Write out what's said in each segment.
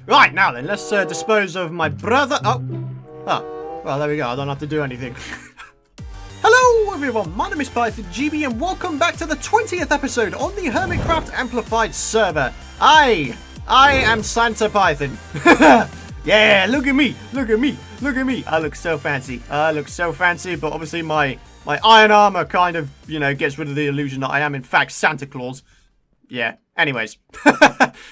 Right, now then, let's dispose of my brother. Oh, well, there we go. I don't have to do anything. Hello, everyone. My name is PythonGB, and welcome back to the 20th episode on the Hermitcraft Amplified server. I am Santa Python. Yeah, look at me. Look at me. Look at me. I look so fancy. But obviously my iron armor kind of, gets rid of the illusion that I am, in fact, Santa Claus. Yeah. Anyways,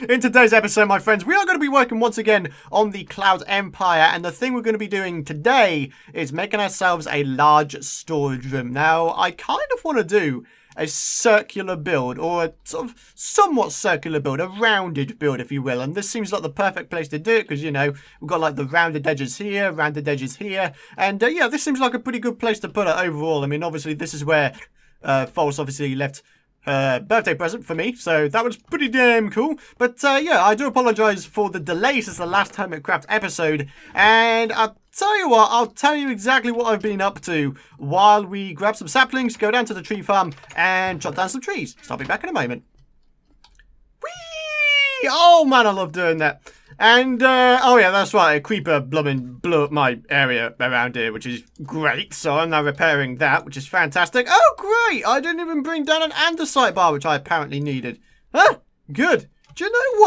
in today's episode, my friends, we are going to be working once again on the Cloud Empire, and the thing we're going to be doing today is making ourselves a large storage room. Now, I kind of want to do a circular build, or a sort of somewhat circular build, a rounded build, if you will, and this seems like the perfect place to do it, because, we've got like the rounded edges here, and yeah, this seems like a pretty good place to put it overall. I mean, obviously, this is where False obviously left birthday present for me, so that was pretty damn cool. But yeah, I do apologize for the delay since the last Hermitcraft episode, and I'll tell you what, I'll tell you exactly what I've been up to while we grab some saplings, go down to the tree farm, and chop down some trees. So I'll be back in a moment. Whee! Oh man, I love doing that. And, oh yeah, that's right, a creeper blew up my area around here, which is great. So I'm now repairing that, which is fantastic. Oh, great! I didn't even bring down an andesite bar, which I apparently needed. Huh? Good. Do you know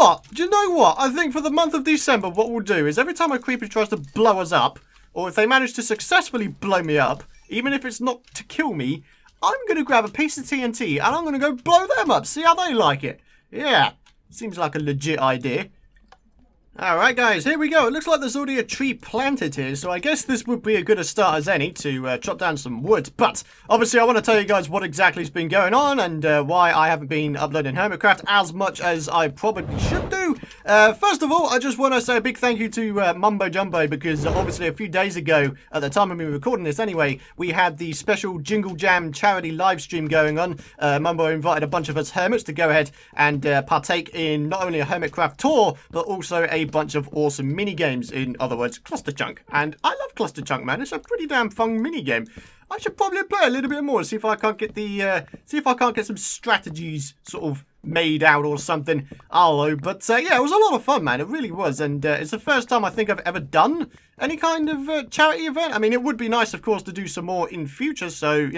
what? I think for the month of December, what we'll do is every time a creeper tries to blow us up, or if they manage to successfully blow me up, even if it's not to kill me, I'm going to grab a piece of TNT, and I'm going to go blow them up, see how they like it. Yeah, seems like a legit idea. Alright guys, here we go. It looks like there's already a tree planted here, so I guess this would be as good a start as any to chop down some wood. But obviously I want to tell you guys what exactly has been going on and why I haven't been uploading Hermitcraft as much as I probably should do. First of all, I just want to say a big thank you to Mumbo Jumbo, because obviously a few days ago, at the time of me recording this anyway, we had the special Jingle Jam charity live stream going on. Mumbo invited a bunch of us Hermits to go ahead and partake in not only a Hermitcraft tour, but also a bunch of awesome mini games, in other words, Cluster Chunk. And I love Cluster Chunk, man. It's a pretty damn fun mini game. I should probably play a little bit more, see if I can't get some strategies sort of made out or something. I don't know, but yeah, it was a lot of fun, man. It really was, and it's the first time I think I've ever done any kind of charity event. I mean, it would be nice, of course, to do some more in future, so,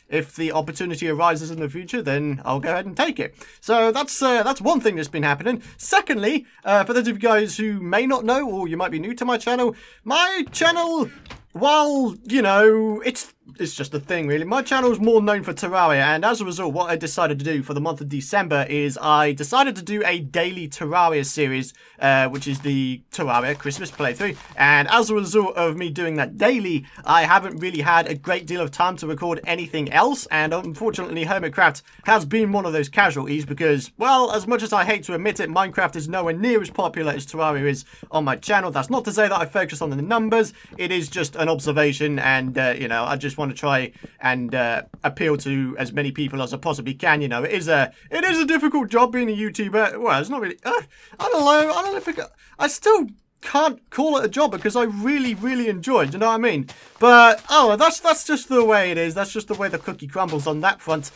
if the opportunity arises in the future, then I'll go ahead and take it. So that's one thing that's been happening. Secondly, for those of you guys who may not know, or you might be new to my channel, well, it's just a thing, really. My channel is more known for Terraria, and as a result, what I decided to do for the month of December is I decided to do a daily Terraria series, which is the Terraria Christmas playthrough. And as a result of me doing that daily, I haven't really had a great deal of time to record anything else, and unfortunately, Hermitcraft has been one of those casualties because, well, as much as I hate to admit it, Minecraft is nowhere near as popular as Terraria is on my channel. That's not to say that I focus on the numbers. It is just an observation, and, I just want to try and appeal to as many people as I possibly can. It is a difficult job being a YouTuber. Well, it's not really. I don't know if I still can't call it a job because I really enjoy it. Do you know what I mean? But that's just the way it is. That's just the way the cookie crumbles on that front.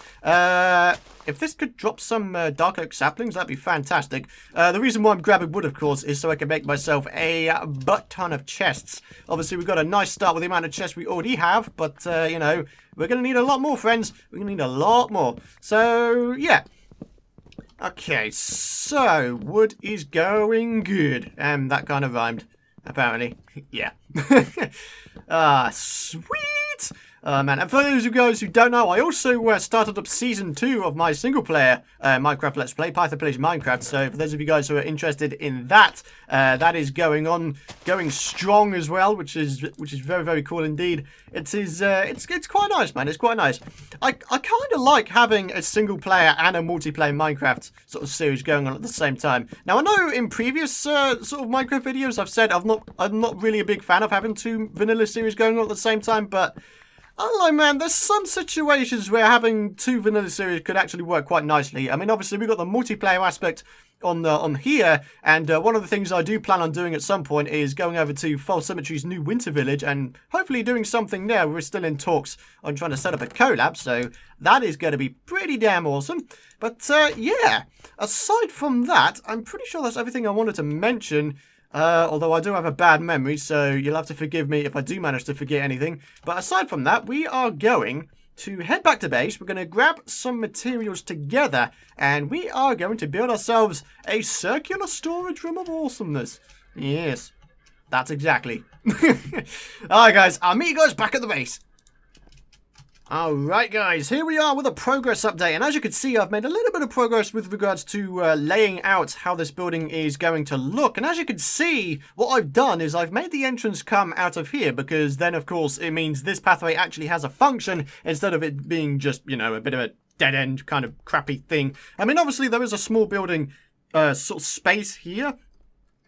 If this could drop some dark oak saplings, that'd be fantastic. The reason why I'm grabbing wood, of course, is so I can make myself a butt ton of chests. Obviously, we've got a nice start with the amount of chests we already have, but, we're going to need a lot more, friends. We're going to need a lot more. So, yeah. Okay, so, wood is going good. That kind of rhymed, apparently. Yeah. Sweet! Man, and for those of you guys who don't know, I also started up Season 2 of my single-player Minecraft Let's Play, Python Plays Minecraft. So for those of you guys who are interested in that, that is going strong as well, which is very cool indeed. It's quite nice, man. It's quite nice. I kind of like having a single-player and a multiplayer Minecraft sort of series going on at the same time. Now I know in previous sort of Minecraft videos I've said I'm not really a big fan of having two vanilla series going on at the same time, but I don't know, man, there's some situations where having two vanilla series could actually work quite nicely. I mean, obviously, we've got the multiplayer aspect on here, and one of the things I do plan on doing at some point is going over to False Symmetry's new winter village and hopefully doing something there. We're still in talks on trying to set up a collab, so that is going to be pretty damn awesome. But yeah, aside from that, I'm pretty sure that's everything I wanted to mention. Although I do have a bad memory, so you'll have to forgive me if I do manage to forget anything. But aside from that, we are going to head back to base. We're going to grab some materials together, and we are going to build ourselves a circular storage room of awesomeness. Yes, that's exactly. Alright guys, I'll meet you guys back at the base. Alright guys, here we are with a progress update, and as you can see I've made a little bit of progress with regards to laying out how this building is going to look. And as you can see, what I've done is I've made the entrance come out of here, because then of course it means this pathway actually has a function instead of it being just, you know, a bit of a dead end kind of crappy thing. I mean, obviously there is a small building sort of space here.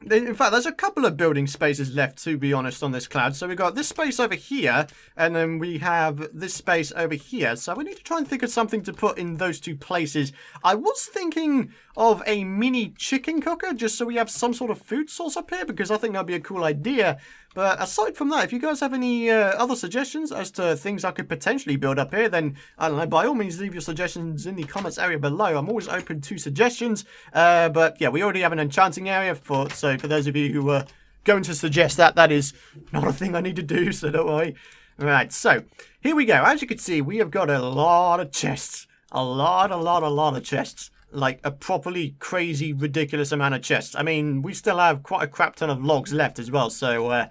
In fact, there's a couple of building spaces left, to be honest, on this cloud. So we've got this space over here, and then we have this space over here. So we need to try and think of something to put in those two places. I was thinking of a mini chicken cooker, just so we have some sort of food source up here, because I think that'd be a cool idea. But aside from that, if you guys have any other suggestions as to things I could potentially build up here, then, I don't know, by all means leave your suggestions in the comments area below. I'm always open to suggestions. But yeah, we already have an enchanting area, so for those of you who are going to suggest that, that is not a thing I need to do, so don't worry. Right, so here we go. As you can see, we have got a lot of chests. A lot of chests. Like a properly crazy, ridiculous amount of chests. I mean, we still have quite a crap ton of logs left as well, so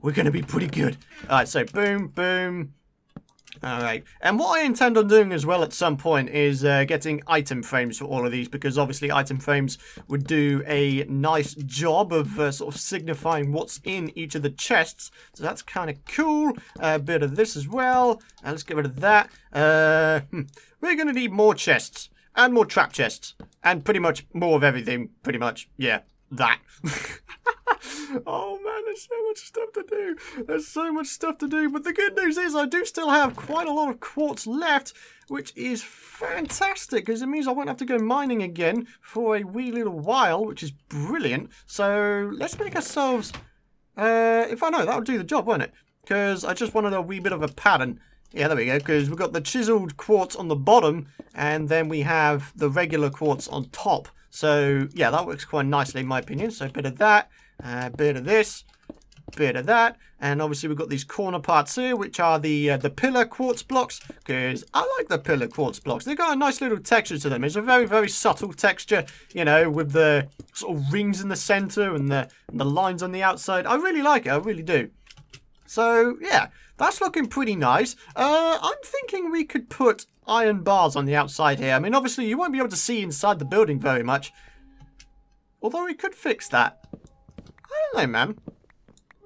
we're going to be pretty good. Alright, so boom, boom. Alright, and what I intend on doing as well at some point is getting item frames for all of these, because obviously item frames would do a nice job of sort of signifying what's in each of the chests. So that's kind of cool. A bit of this as well. Let's get rid of that. We're going to need more chests. And more trap chests. And pretty much more of everything. Pretty much. Yeah. That. Oh man, there's so much stuff to do. There's so much stuff to do. But the good news is I do still have quite a lot of quartz left. Which is fantastic. Because it means I won't have to go mining again for a wee little while. Which is brilliant. So let's make ourselves... if I know, that'll do the job, won't it? Because I just wanted a wee bit of a pattern. Yeah, there we go, because we've got the chiseled quartz on the bottom, and then we have the regular quartz on top. So, yeah, that works quite nicely in my opinion. So, a bit of that, a bit of this, bit of that, and obviously we've got these corner parts here, which are the pillar quartz blocks, because I like the pillar quartz blocks. They've got a nice little texture to them. It's a very, very subtle texture, you know, with the sort of rings in the center and the lines on the outside. I really like it, I really do. So, yeah, that's looking pretty nice. I'm thinking we could put iron bars on the outside here. I mean, obviously, you won't be able to see inside the building very much. Although we could fix that. I don't know, man.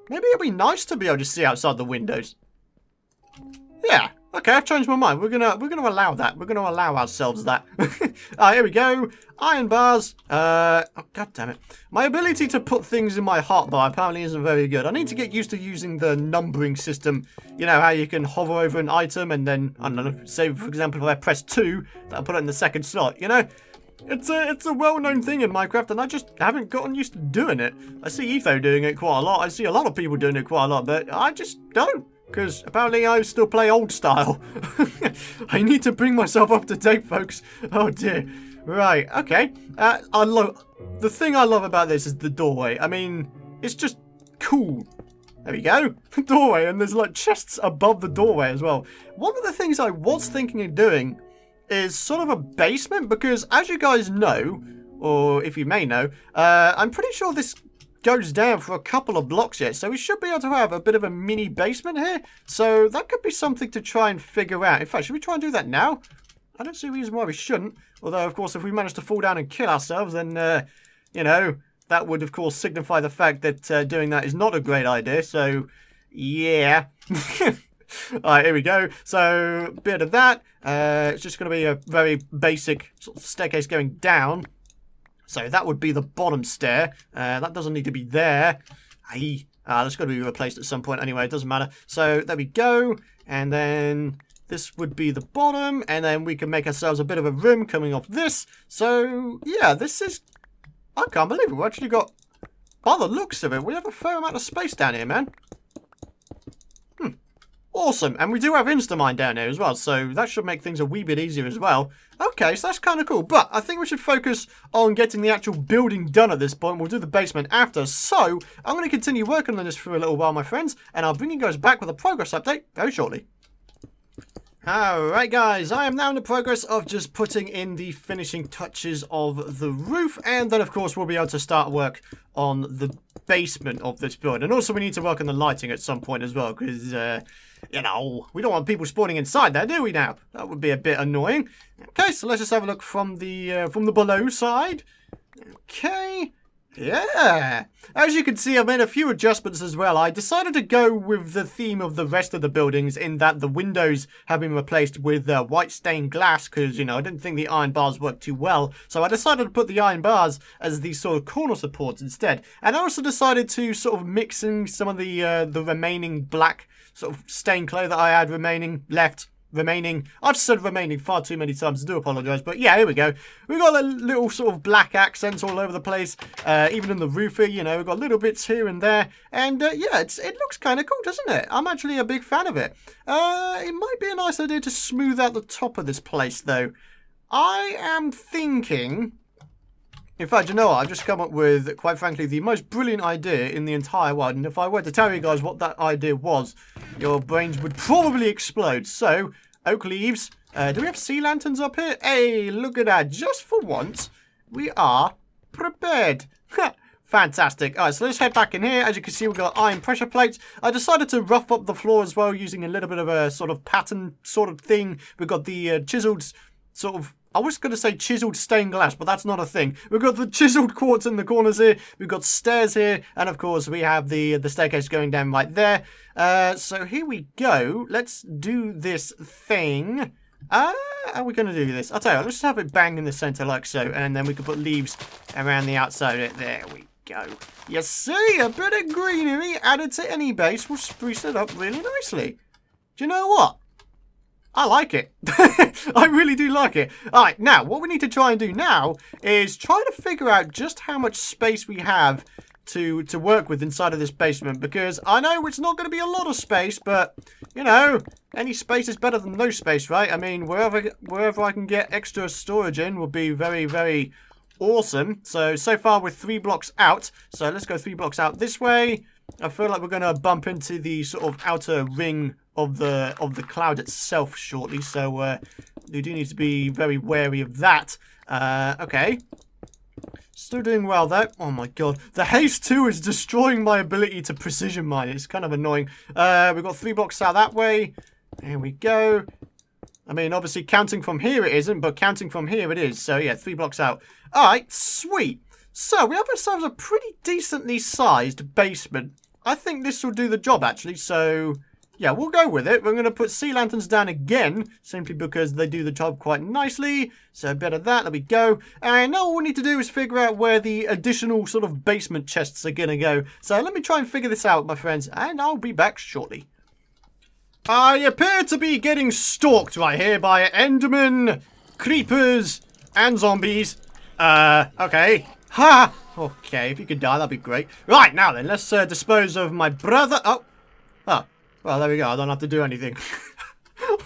Maybe it'd be nice to be able to see outside the windows. Yeah. Okay, I've changed my mind. We're gonna allow that. We're gonna allow ourselves that. Here we go. Iron bars. Oh, god damn it. My ability to put things in my hotbar apparently isn't very good. I need to get used to using the numbering system. You know how you can hover over an item and then, I don't know, say for example if I press 2, that'll put it in the second slot, you know? It's a well-known thing in Minecraft, and I just haven't gotten used to doing it. I see Etho doing it quite a lot. I see a lot of people doing it quite a lot, but I just don't. Because apparently I still play old style. I need to bring myself up to date, folks. Oh dear. Right, okay. The thing I love about this is the doorway. I mean, it's just cool. There we go. The doorway, and there's like chests above the doorway as well. One of the things I was thinking of doing is sort of a basement, because as you guys know, or if you may know, I'm pretty sure this goes down for a couple of blocks yet, so we should be able to have a bit of a mini basement here. So that could be something to try and figure out. In fact, should we try and do that now? I don't see a reason why we shouldn't. Although, of course, if we manage to fall down and kill ourselves, then, you know, that would, of course, signify the fact that doing that is not a great idea. So, yeah. Alright, here we go. So, a bit of that. It's just going to be a very basic sort of staircase going down. So that would be the bottom stair. That doesn't need to be there. That's got to be replaced at some point anyway. It doesn't matter. So there we go. And then this would be the bottom. And then we can make ourselves a bit of a room coming off this. So yeah, this is I can't believe it. We've actually got, by the looks of it, we have a fair amount of space down here, man. Awesome. And we do have Instamine down here as well, so that should make things a wee bit easier as well. Okay, so that's kind of cool. But I think we should focus on getting the actual building done at this point. We'll do the basement after. So I'm going to continue working on this for a little while, my friends, and I'll bring you guys back with a progress update very shortly. Alright guys, I am now in the progress of just putting in the finishing touches of the roof, and then of course we'll be able to start work on the basement of this building. And also we need to work on the lighting at some point as well, because you know, we don't want people spawning inside there, do we now? That would be a bit annoying. Okay, so let's just have a look from the below side. Okay. Yeah, as you can see, I've made a few adjustments as well. I decided to go with the theme of the rest of the buildings in that the windows have been replaced with white stained glass because, you know, I didn't think the iron bars worked too well. So I decided to put the iron bars as these sort of corner supports instead. And I also decided to sort of mix in some of the remaining black sort of stained clay that I had remaining. I've said remaining far too many times, I do apologise, but yeah, here we go. We've got a little sort of black accents all over the place, even in the roof here, you know, we've got little bits here and there, and yeah, it looks kind of cool, doesn't it? I'm actually a big fan of it. It might be a nice idea to smooth out the top of this place, though. I am thinking... In fact, you know what? I've just come up with, quite frankly, the most brilliant idea in the entire world. And if I were to tell you guys what that idea was, your brains would probably explode. So, oak leaves. Do we have sea lanterns up here? Hey, look at that. Just for once, we are prepared. Fantastic. Alright, so let's head back in here. As you can see, we've got iron pressure plates. I decided to rough up the floor as well, using a little bit of a sort of pattern sort of thing. We've got the chiseled sort of... I was going to say chiseled stained glass, but that's not a thing. We've got the chiseled quartz in the corners here. We've got stairs here. And, of course, we have the staircase going down right there. So here we go. Let's do this thing. How are we going to do this? I'll tell you what, let's just have it bang in the centre like so. And then we can put leaves around the outside of it. There we go. You see, a bit of greenery added to any base will spruce it up really nicely. Do you know what? I like it. I really do like it. Alright, now, what we need to try and do now is try to figure out just how much space we have to work with inside of this basement, because I know it's not going to be a lot of space, but, you know, any space is better than no space, right? I mean, wherever I can get extra storage in will be very, very awesome. So far we're 3 blocks out, so let's go 3 blocks out this way. I feel like we're going to bump into the sort of outer ring of the cloud itself shortly, so we do need to be very wary of that. Okay. Still doing well though. Oh my god. The haste 2 is destroying my ability to precision mine. It's kind of annoying. We've got 3 blocks out that way. There we go. I mean, obviously counting from here it isn't, but counting from here it is. So yeah, 3 blocks out. Alright, sweet. So we have ourselves a pretty decently sized basement. I think this will do the job actually, so... yeah, we'll go with it. We're going to put sea lanterns down again, simply because they do the job quite nicely. So a bit of that, there we go. And now all we need to do is figure out where the additional sort of basement chests are going to go. So let me try and figure this out, my friends, and I'll be back shortly. I appear to be getting stalked right here by Endermen, creepers, and zombies. Okay. Ha! Okay, if you could die, that'd be great. Right, now then, let's dispose of my brother. Oh. Well, there we go. I don't have to do anything.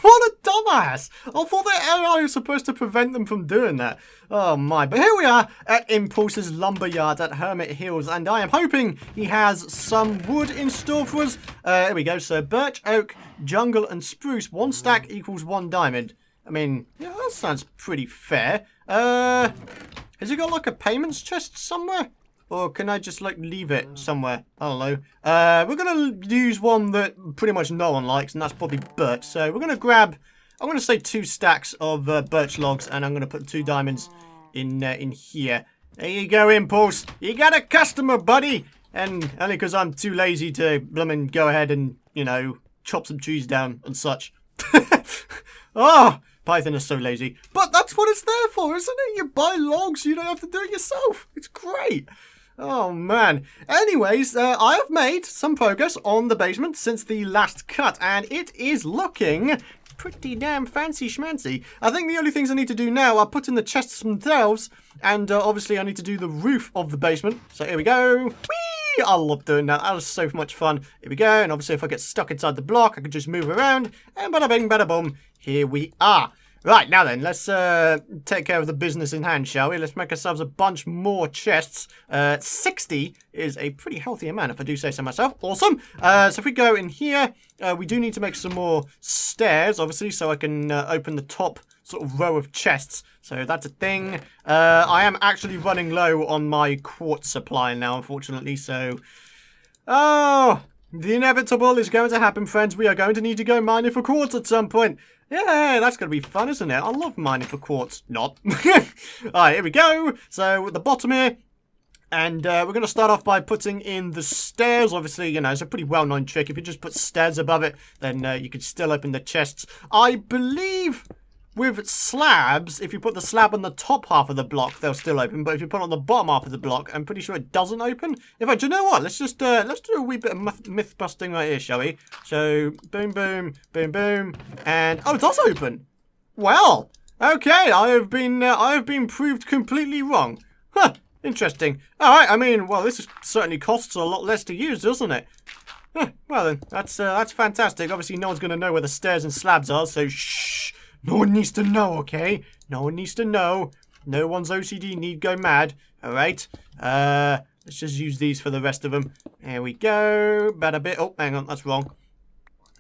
What a dumbass. I thought the AI was supposed to prevent them from doing that. Oh, my. But here we are at Impulse's lumberyard at Hermit Hills. And I am hoping he has some wood in store for us. Here we go. So, birch, oak, jungle, and spruce. 1 stack equals 1 diamond. I mean, yeah, that sounds pretty fair. Has he got, like, a payments chest somewhere? Or can I just, like, leave it somewhere? I don't know. We're going to use one that pretty much no one likes, and that's probably birch. So we're going to grab, I'm going to say 2 stacks of birch logs, and I'm going to put 2 diamonds in here. There you go, Impulse. You got a customer, buddy. And only because I'm too lazy to blummin' go ahead and, you know, chop some trees down and such. Oh, Python is so lazy. But that's what it's there for, isn't it? You buy logs, you don't have to do it yourself. It's great. Oh, man. Anyways, I have made some progress on the basement since the last cut, and it is looking pretty damn fancy schmancy. I think the only things I need to do now are put in the chests themselves, and obviously I need to do the roof of the basement. So here we go. Whee! I love doing that. That was so much fun. Here we go, and obviously if I get stuck inside the block, I can just move around, and bada bing, bada boom, here we are. Right, now then, let's take care of the business in hand, shall we? Let's make ourselves a bunch more chests. 60 is a pretty healthy amount, if I do say so myself. Awesome. So if we go in here, we do need to make some more stairs, obviously, so I can open the top sort of row of chests. So that's a thing. I am actually running low on my quartz supply now, unfortunately, so... Oh, the inevitable is going to happen, friends. We are going to need to go mining for quartz at some point. Yeah, that's going to be fun, isn't it? I love mining for quartz. Not. Alright, here we go. So, at the bottom here. And we're going to start off by putting in the stairs. Obviously, you know, it's a pretty well-known trick. If you just put stairs above it, then you can still open the chests. I believe with slabs, if you put the slab on the top half of the block, they'll still open. But if you put it on the bottom half of the block, I'm pretty sure it doesn't open. In fact, you know what? Let's just let's do a wee bit of myth busting right here, shall we? So boom, boom, boom, boom, and oh, it does open. Well, okay, I have been proved completely wrong. Huh? Interesting. All right. I mean, well, this certainly costs a lot less to use, doesn't it? Huh, well then, that's fantastic. Obviously, no one's going to know where the stairs and slabs are, so shh. No one needs to know, okay? No one needs to know. No one's OCD need go mad. Alright. Let's just use these for the rest of them. There we go. Bada bit. Oh, hang on. That's wrong.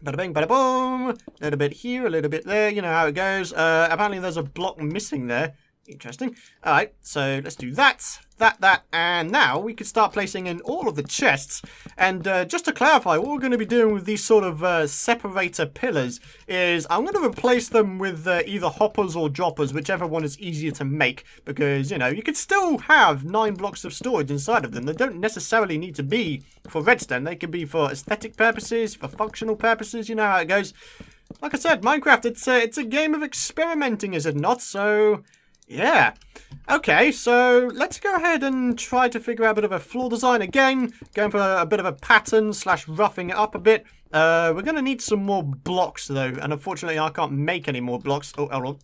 Bada bing, bada boom. A little bit here, a little bit there. You know how it goes. Apparently there's a block missing there. Interesting. Alright, so let's do that, and now we can start placing in all of the chests. And just to clarify, what we're going to be doing with these sort of separator pillars is I'm going to replace them with either hoppers or droppers, whichever one is easier to make, because, you know, you could still have 9 blocks of storage inside of them. They don't necessarily need to be for redstone. They can be for aesthetic purposes, for functional purposes, you know how it goes. Like I said, Minecraft, it's a game of experimenting, is it not? So... yeah. Okay, so let's go ahead and try to figure out a bit of a floor design again. Going for a bit of a pattern / roughing it up a bit. We're going to need some more blocks, though. And unfortunately, I can't make any more blocks. Oh, hold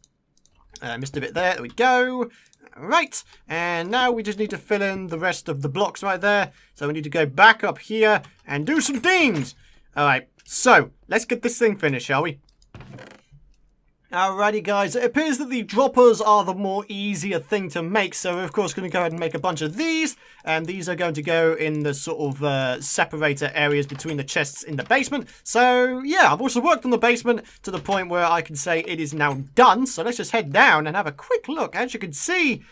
on. Missed a bit there. There we go. Right. And now we just need to fill in the rest of the blocks right there. So we need to go back up here and do some things. All right. So let's get this thing finished, shall we? Alrighty guys, it appears that the droppers are the more easier thing to make, so we're of course going to go ahead and make a bunch of these, and these are going to go in the sort of separator areas between the chests in the basement. So yeah, I've also worked on the basement to the point where I can say it is now done, so let's just head down and have a quick look. As you can see,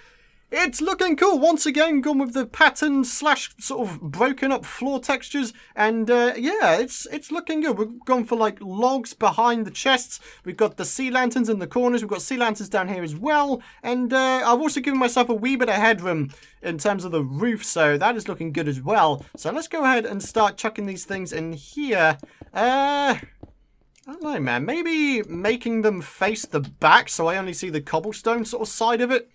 it's looking cool. Once again, gone with the pattern / sort of broken up floor textures. And yeah, it's looking good. We've gone for like logs behind the chests. We've got the sea lanterns in the corners. We've got sea lanterns down here as well. And I've also given myself a wee bit of headroom in terms of the roof. So that is looking good as well. So let's go ahead and start chucking these things in here. I don't know, man. Maybe making them face the back so I only see the cobblestone sort of side of it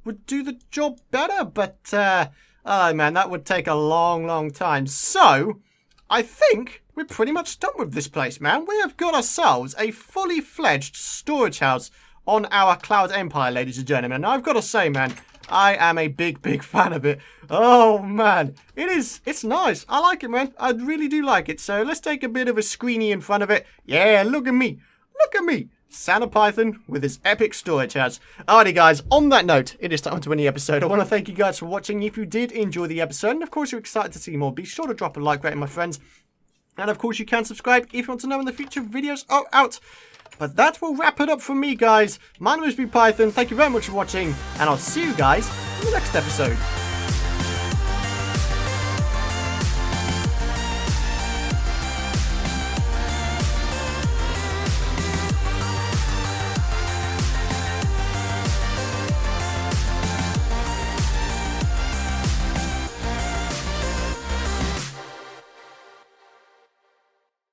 would do the job better, but oh man, that would take a long time. So I think we're pretty much done with this place, man. We have got ourselves a fully fledged storage house on our Cloud Empire, ladies and gentlemen. And I've got to say, man, I am a big fan of it. Oh man, it's nice. I like it, man. I really do like it. So let's take a bit of a screeny in front of it. Yeah, look at me. Look at me. Santa Python with his epic storage house. Alrighty guys, on that note, it is time to end the episode. I want to thank you guys for watching. If you did enjoy the episode, and of course you're excited to see more, be sure to drop a like rating, my friends. And of course you can subscribe if you want to know when the future videos are out. But that will wrap it up from me, guys. My name is Python. Thank you very much for watching, and I'll see you guys in the next episode.